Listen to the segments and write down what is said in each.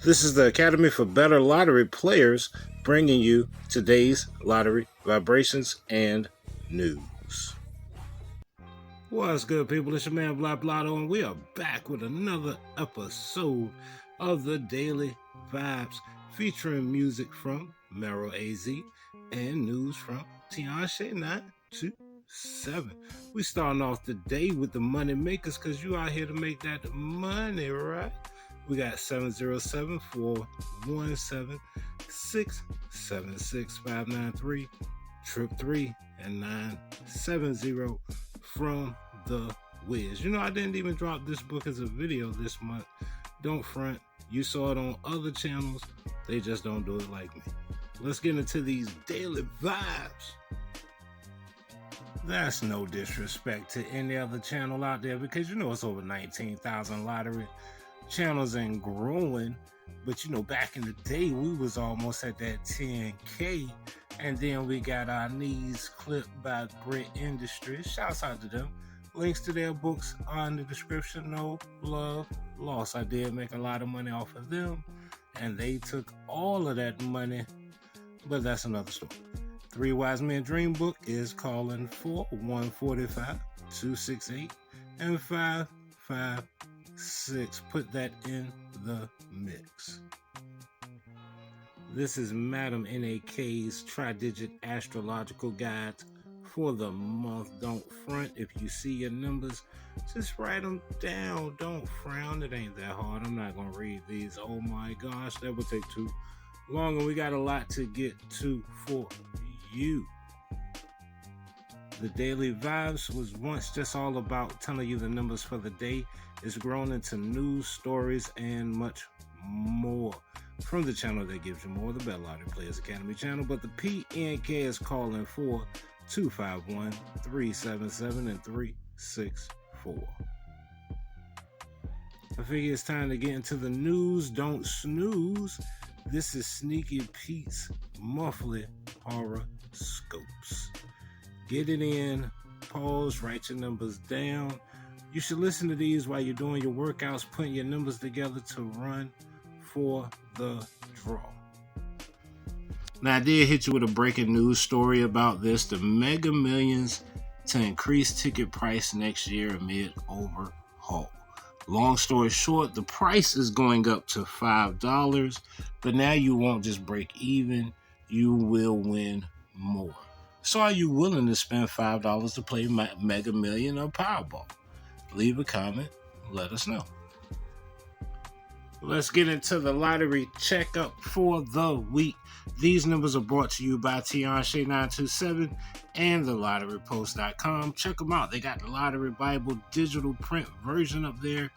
This is the Academy for Better Lottery Players bringing you today's lottery vibrations and news. What's good, people? It's your man Blah Blotto, and we are back with another episode of the Daily Vibes, featuring music from Mero AZ and news from Tianshe 927. We starting off the day with the money makers, because you out here to make that money, right? We got 707-417-676-593, trip 3, and 970 from the Wiz. You know, I didn't even drop this book as a video this month. Don't front. You saw it on other channels. They just don't do it like me. Let's get into these daily vibes. That's no disrespect to any other channel out there, because you know it's over 19,000 lottery channels and growing. But you know, back in the day, we was almost at that 10K, and then we got our knees clipped by Britts Industries. Shouts out to them. Links to their books are in the description. No love lost. I did make a lot of money off of them, and they took all of that money, but that's another story. Three Wise Men Dream Book is calling for 145, 268, and 556. Put that in the mix. This is Madam NAK's tri-digit astrological guide for the month. Don't front. If you see your numbers, just write them down. Don't frown. It ain't that hard. I'm not going to read these. Oh my gosh, that would take too long, and we got a lot to get to for you. The Daily Vibes was once just all about telling you the numbers for the day. It's grown into news, stories, and much more from the channel that gives you more, the Better Lottery Players Academy channel. But the PNK is calling for 251, 377, and 364. I figure it's time to get into the news. Don't snooze. This is Sneaky Pete's monthly horoscopes. Get it in, pause, write your numbers down. You should listen to these while you're doing your workouts, putting your numbers together to run for the draw. Now, I did hit you with a breaking news story about this. The Mega Millions to increase ticket price next year amid overhaul. Long story short, the price is going up to $5, but now you won't just break even, you will win more. So are you willing to spend $5 to play Mega Million or Powerball? Leave a comment, let us know. Let's get into the lottery checkup for the week. These numbers are brought to you by Tianshe 927 and thelotterypost.com. Check them out. They got the Lottery Bible digital print version up there,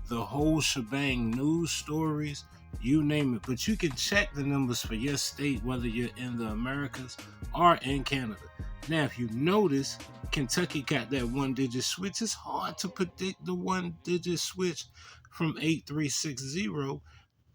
the whole shebang, news, stories, you name it. But you can check the numbers for your state, whether you're in the Americas or in Canada. Now, if you notice, Kentucky got that one-digit switch. It's hard to predict the one-digit switch from 8360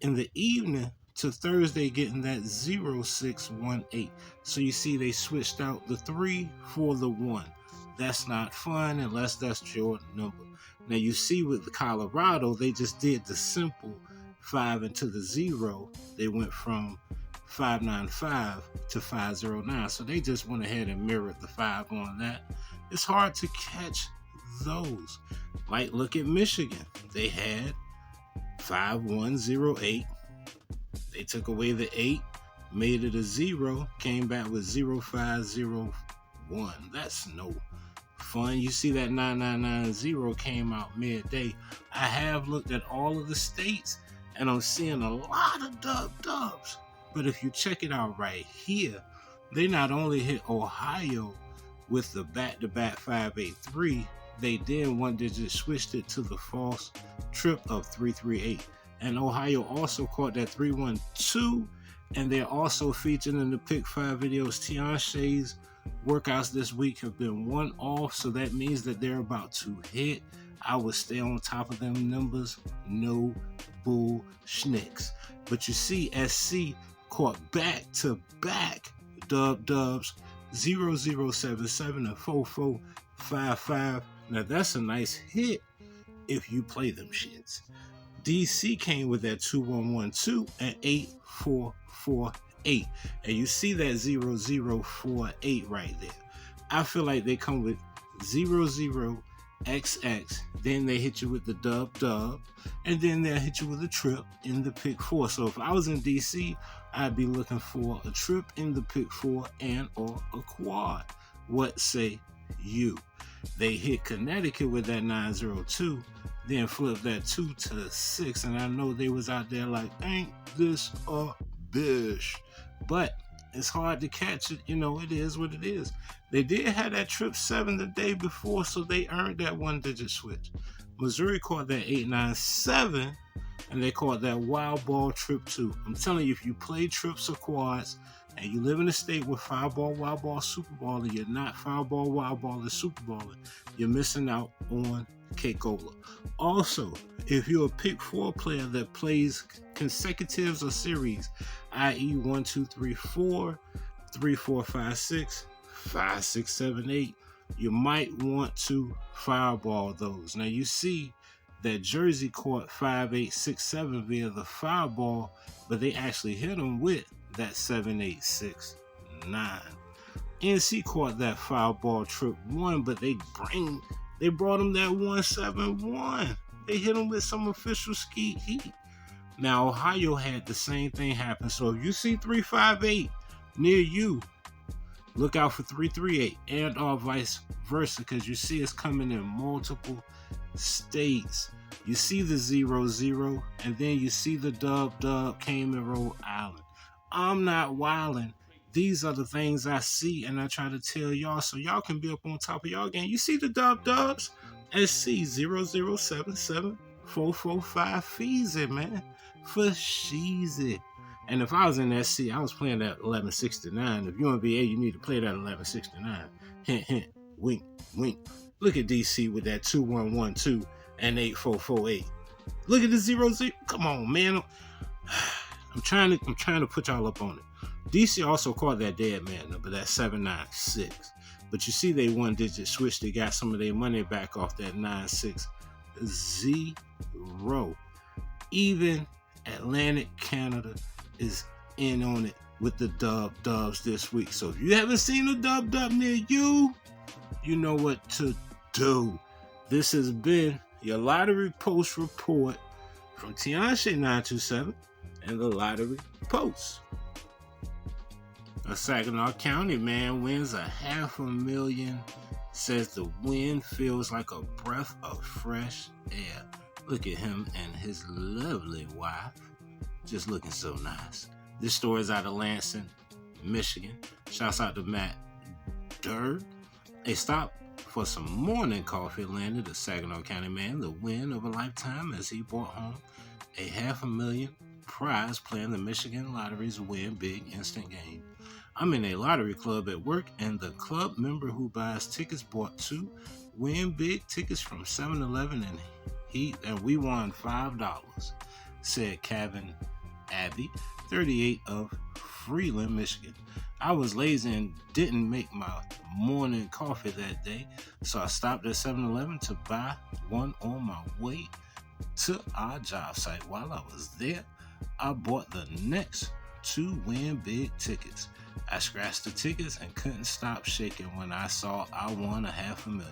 in the evening to Thursday, getting that 0618. So you see they switched out the 3 for the 1. That's not fun unless that's your number. Now you see with the Colorado, they just did the simple 5 into the 0. They went from 595 to 509. So they just went ahead and mirrored the 5 on that. It's hard to catch those. Like, look at Michigan. They had 5108. They took away the 8, made it a 0, came back with 0501. That's no fun. You see that 9990 came out midday. I have looked at all of the states, and I'm seeing a lot of dubs. But if you check it out right here, they not only hit Ohio with the back-to-back 583, they then one-digit switched it to the false trip of 338. And Ohio also caught that 312, and they're also featured in the Pick 5 videos. Tianshe's workouts this week have been one off, so that means that they're about to hit. I would stay on top of them numbers, no bull schnicks. But you see, SC caught back-to-back dubs, 0077 and 4455. Now that's a nice hit if you play them shits. DC came with that 2112 and 8448. And you see that 0048 right there. I feel like they come with 00XX, then they hit you with the dub, and then they'll hit you with a trip in the pick 4. So if I was in DC, I'd be looking for a trip in the pick 4 and or a quad. What say you? They hit Connecticut with that 902, then flipped that 2 to 6, and I know they was out there like, ain't this a bitch? But it's hard to catch it. It is what it is. They did have that trip 7 the day before, so they earned that 1-digit switch. Missouri caught that 897, and they caught that wild ball trip 2. I'm telling you, if you play trips or quads, and you live in a state with foul ball, wild ball, super ball, and you're not foul ball, wild ball, and super balling, you're missing out on Cakeola. Also, if you're a pick 4 player that plays consecutives or series, i.e. 1, 2, 3, 4, 3, 4, 5, 6, 5, 6, 7, 8, you might want to fireball those. Now you see that Jersey caught 5, 8, 6, 7 via the fireball, but they actually hit them with that 7, 8, 6, 9. NC caught that foul ball trip 1, but they brought them that 171. They hit them with some official skeet heat. Now Ohio had the same thing happen. So if you see 358 near you, look out for 338 and or vice versa, because you see it's coming in multiple states. You see the 00, and then you see the dub came in Rhode Island. I'm not wilding. These are the things I see, and I try to tell y'all so y'all can be up on top of y'all game. You see the dubs? SC 0077445 Feezy, man. For Sheezy. And if I was in SC, I was playing that 1169. If you're in VA, you need to play that 1169. Hint, hint, wink, wink. Look at DC with that 2112 and 8448. Look at the 00. Come on, man. I'm trying to put y'all up on it. DC also caught that dead man number, that 796. But you see they 1-digit switch. They got some of their money back off that 960. Even Atlantic Canada is in on it with the dubs this week. So if you haven't seen a dub near you, you know what to do. This has been your Lottery Post report from Tianshe 927 and the Lottery Post. A Saginaw County man wins $500,000. Says the wind feels like a breath of fresh air. Look at him and his lovely wife, just looking so nice. This story is out of Lansing, Michigan. Shouts out to Matt Durr. A stop for some morning coffee landed a Saginaw County man the win of a lifetime as he brought home a $500,000 prize playing the Michigan Lottery's Win Big Instant game. I'm in a lottery club at work, and the club member who buys tickets bought 2 Win Big tickets from 7-Eleven, and we won $5, said Kevin Abbey, 38, of Freeland, Michigan. I was lazy and didn't make my morning coffee that day, so I stopped at 7-Eleven to buy one on my way to our job site. While I was there, I bought the next 2 Win Big tickets. I scratched the tickets and couldn't stop shaking when I saw I won $500,000.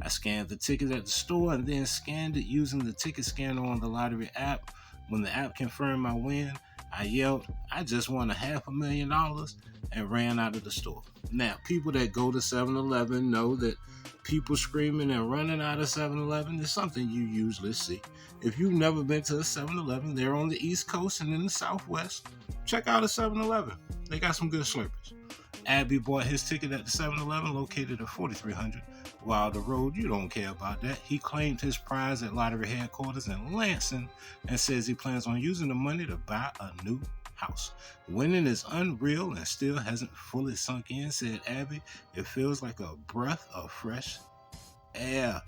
I scanned the ticket at the store and then scanned it using the ticket scanner on the lottery app. When the app confirmed my win, I yelled, I just won $500,000, and ran out of the store. Now, people that go to 7-Eleven know that people screaming and running out of 7-Eleven is something you usually see. If you've never been to a 7-Eleven, they're on the East Coast and in the Southwest, check out a 7-Eleven. They got some good slurpers. Abby bought his ticket at the 7-Eleven located at 4300 Wilder Road. You don't care about that. He claimed his prize at lottery headquarters in Lansing and says he plans on using the money to buy a new house. Winning is unreal and still hasn't fully sunk in, said Abby. It feels like a breath of fresh air.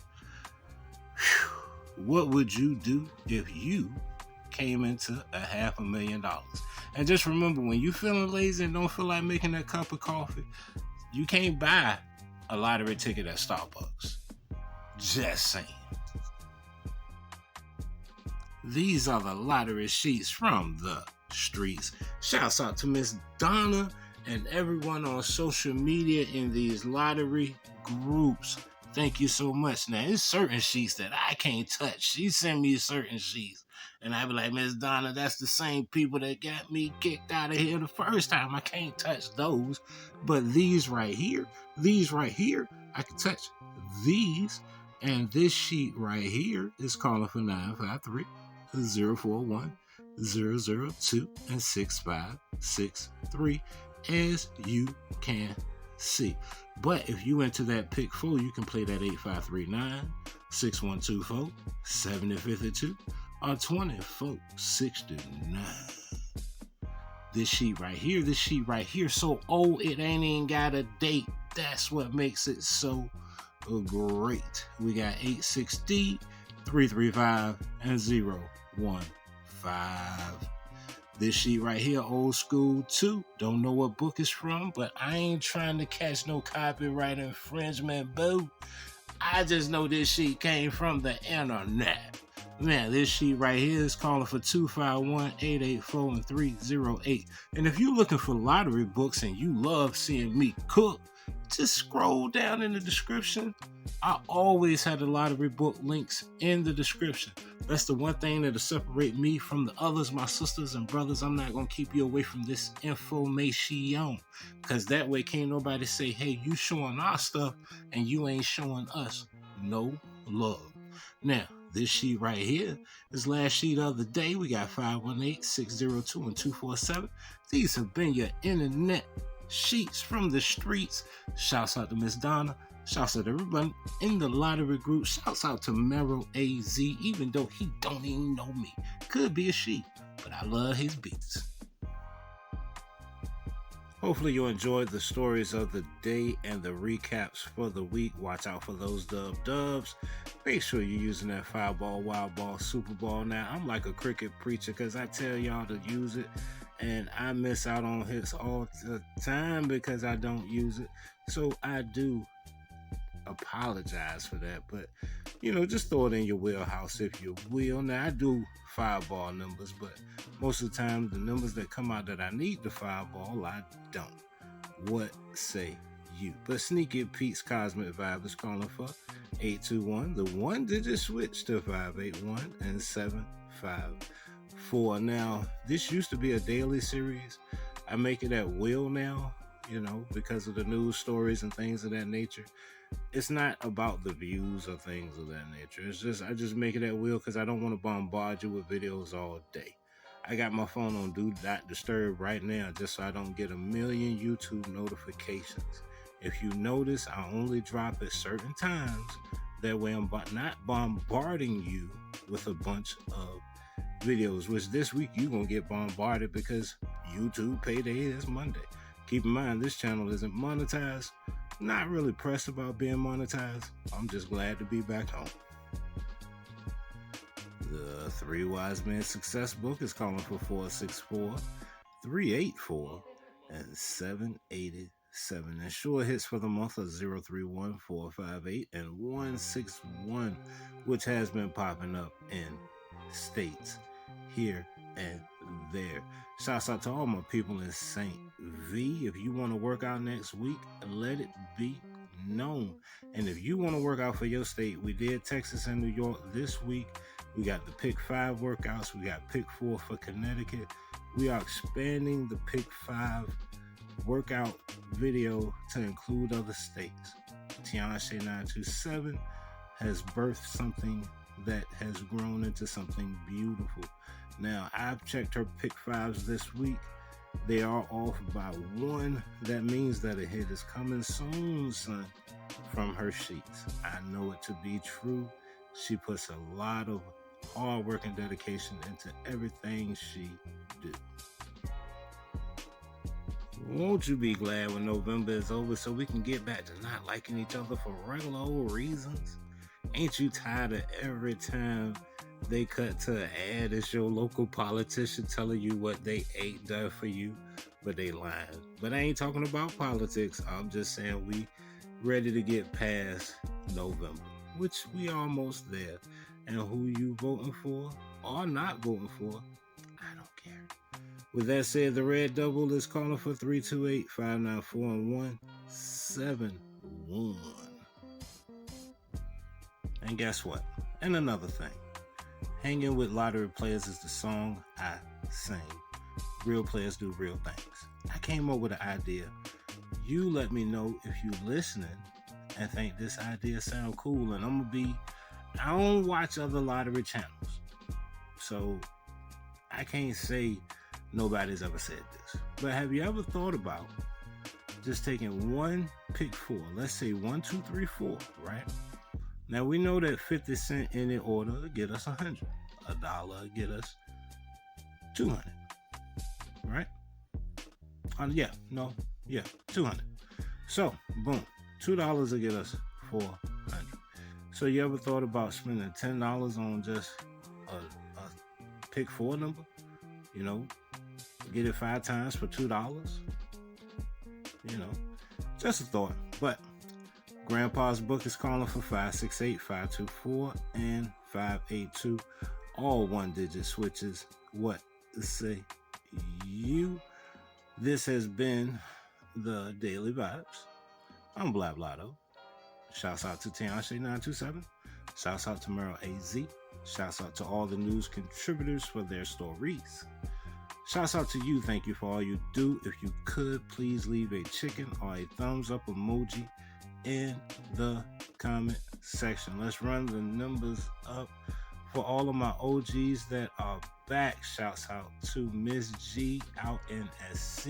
Whew. What would you do if you came into $500,000? And just remember, when you feeling lazy and don't feel like making that cup of coffee, you can't buy a lottery ticket at Starbucks. Just saying. These are the lottery sheets from the streets. Shouts out to Miss Donna and everyone on social media in these lottery groups. Thank you so much. Now, there's certain sheets that I can't touch. She sent me certain sheets. And I be like, Miss Donna, that's the same people that got me kicked out of here the first time. I can't touch those. But these right here, I can touch these. And this sheet right here is calling for 953 041 002 and 6563, as you can see. But if you enter that pick 4, you can play that 8539 6124 7052 or 2469. This sheet right here, so old it ain't even got a date. That's what makes it so great. We got 860 335 and 015. This sheet right here, old school too. Don't know what book it's from, but I ain't trying to catch no copyright infringement, boo. I just know this sheet came from the internet. Man, this sheet right here is calling for 251-884 and 308. And if you're looking for lottery books and you love seeing me cook, just scroll down in the description. I always have the lottery book links in the description. That's the one thing that'll separate me from the others, my sisters and brothers. I'm not going to keep you away from this information, because that way can't nobody say, hey, you showing our stuff and you ain't showing us no love. Now, this sheet right here, this last sheet of the day, we got 518, 602, and 247. These have been your internet sheets from the streets. Shouts out to Miss Donna. Shouts out to everybody in the lottery group. Shouts out to Merrill AZ, even though he don't even know me. Could be a she, but I love his beats. Hopefully you enjoyed the stories of the day and the recaps for the week. Watch out for those dubs. Make sure you're using that fireball, wild ball, super ball. Now, I'm like a cricket preacher because I tell y'all to use it, and I miss out on hits all the time because I don't use it. So I do apologize for that, but just throw it in your wheelhouse if you will. Now, I do fireball numbers, but most of the time the numbers that come out that I need the fireball, I don't. What say you? But Sneaky Pete's Cosmic Vibe is calling for 821, the one digit switch to 581 and 754. Now, this used to be a daily series. I make it at will now, because of the news stories and things of that nature. It's not about the views or things of that nature. It's just, I just make it at will because I don't want to bombard you with videos all day. I got my phone on Do Not Disturb right now just so I don't get a million YouTube notifications. If you notice, I only drop at certain times. That way I'm not bombarding you with a bunch of videos, which this week you're going to get bombarded because YouTube payday is Monday. Keep in mind, this channel isn't monetized. Not really pressed about being monetized. I'm just glad to be back home. The Three Wise Men Success Book is calling for 464, 384, and 787. And sure hits for the month of 031, 458, and 161, which has been popping up in states here and there. Shouts out to all my people in St. V. If you want to work out next week, let it be known. And if you want to work out for your state, we did Texas and New York this week. We got the Pick 5 workouts. We got Pick 4 for Connecticut. We are expanding the Pick 5 workout video to include other states. Tianshe 927 has birthed something that has grown into something beautiful. Now, I've checked her Pick 5s this week. They are off by 1. That means that a hit is coming soon, son, from her sheets. I know it to be true. She puts a lot of hard work and dedication into everything she do. Won't you be glad when November is over so we can get back to not liking each other for regular old reasons? Ain't you tired of every time they cut to an ad, it's your local politician telling you what they ain't done for you, but they lying? But I ain't talking about politics. I'm just saying we ready to get past November, which we almost there. And who you voting for? or not voting for, I don't care. With that said, the Red Double is calling for 328-594-1171. And guess what? And another thing. Hanging with lottery players is the song I sing. Real players do real things. I came up with an idea. You let me know if you're listening and think this idea sound cool. And I don't watch other lottery channels. So I can't say nobody's ever said this. But have you ever thought about just taking one pick four? Let's say 1, 2, 3, 4, right? Now we know that 50 cents in the order will get us 100. $1 get us 200. Right? 200. So, boom. $2 will get us 400. So you ever thought about spending $10 on just a pick four number? You know, get it 5 times for $2? You know, just a thought. But Grandpa's book is calling for 568-524 and 582. All one-digit switches. What say you? This has been the Daily Vibes. I'm Blab Lotto. Shouts out to Tianshe927. Shouts out to Merrill AZ. Shouts out to all the news contributors for their stories. Shouts out to you. Thank you for all you do. If you could, please leave a chicken or a thumbs up emoji in the comment section. Let's run the numbers up for all of my OGs that are back. Shouts out to Miss G out in SC.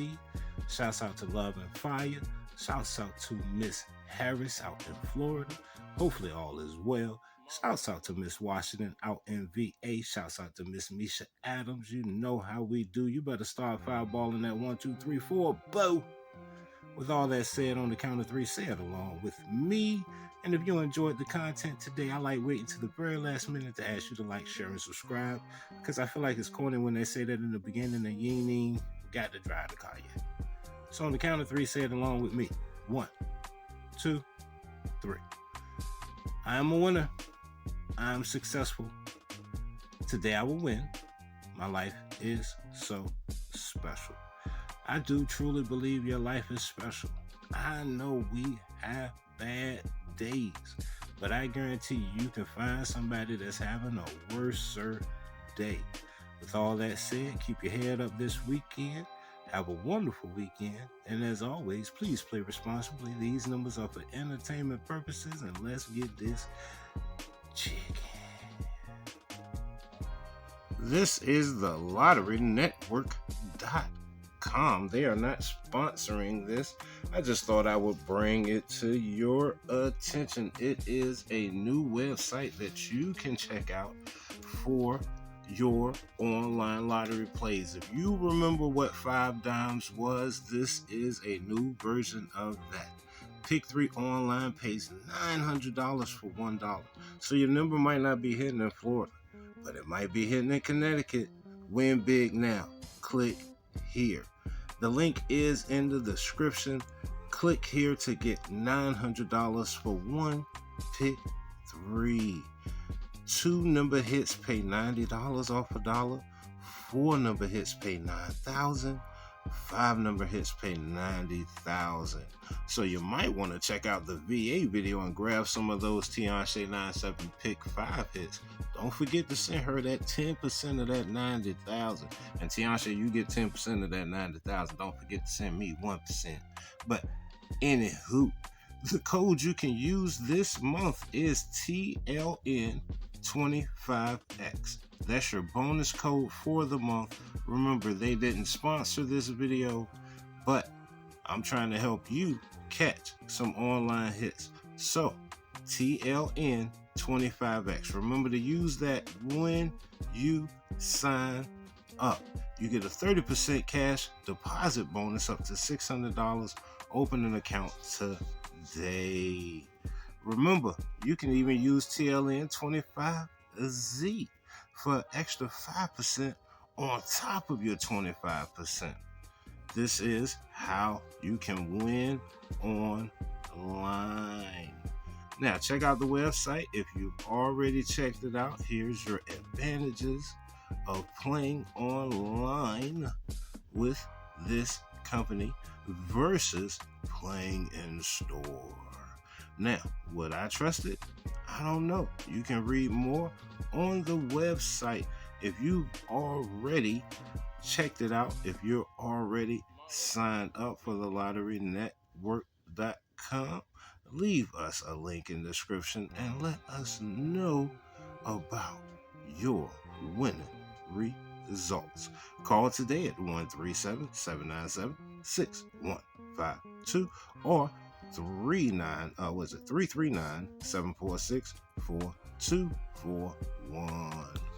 Shouts out to Love and Fire. Shouts out to Miss Harris out in Florida. Hopefully all is well. Shouts out to Miss Washington out in VA. Shouts out to Miss Misha Adams. You know how we do. You better start fireballing that 1, 2, 3, 4. Boo! With all that said, on the count of 3, say it along with me. And if you enjoyed the content today, I like waiting to the very last minute to ask you to like, share, and subscribe. Because I feel like it's corny when they say that in the beginning and you ain't even got to drive the car yet. So on the count of 3, say it along with me. 1, 2, 3. I am a winner. I am successful. Today I will win. My life is so special. I do truly believe your life is special. I know we have bad days, but I guarantee you can find somebody that's having a worser day. With all that said, keep your head up this weekend. Have a wonderful weekend. And as always, please play responsibly. These numbers are for entertainment purposes, and let's get this chicken. This is the LotteryNetwork.com. They are not sponsoring this. I just thought I would bring it to your attention. It is a new website that you can check out for your online lottery plays. If you remember what 5 Dimes was, this is a new version of that. Pick 3 online pays $900 for $1. So your number might not be hitting in Florida, but it might be hitting in Connecticut. Win big now. Click here. The link is in the description. Click here to get $900 for 1 pick 3. 2 number hits pay $90 off $1. 4 number hits pay $9,000. 5 number hits pay $90,000. So you might want to check out the VA video and grab some of those Tianshe97 pick 5 hits. Don't forget to send her that 10% of that $90,000. And Tianshe, you get 10% of that $90,000. Don't forget to send me 1%. But anywho, the code you can use this month is TLN25X. That's your bonus code for the month. Remember, they didn't sponsor this video, but I'm trying to help you catch some online hits. So, TLN25X. Remember to use that when you sign up. You get a 30% cash deposit bonus up to $600. Open an account today. Remember, you can even use TLN25Z for extra 5% on top of your 25%. This is how you can win online. Now, check out the website. If you've already checked it out, here's your advantages of playing online with this company versus playing in store. Now, would I trust it? I don't know. You can read more on the website. If you've already checked it out, if you're already signed up for the lotterinetwork.com, leave us a link in the description and let us know about your winning results. Call today at 137-797-6152 or 339-746-4241.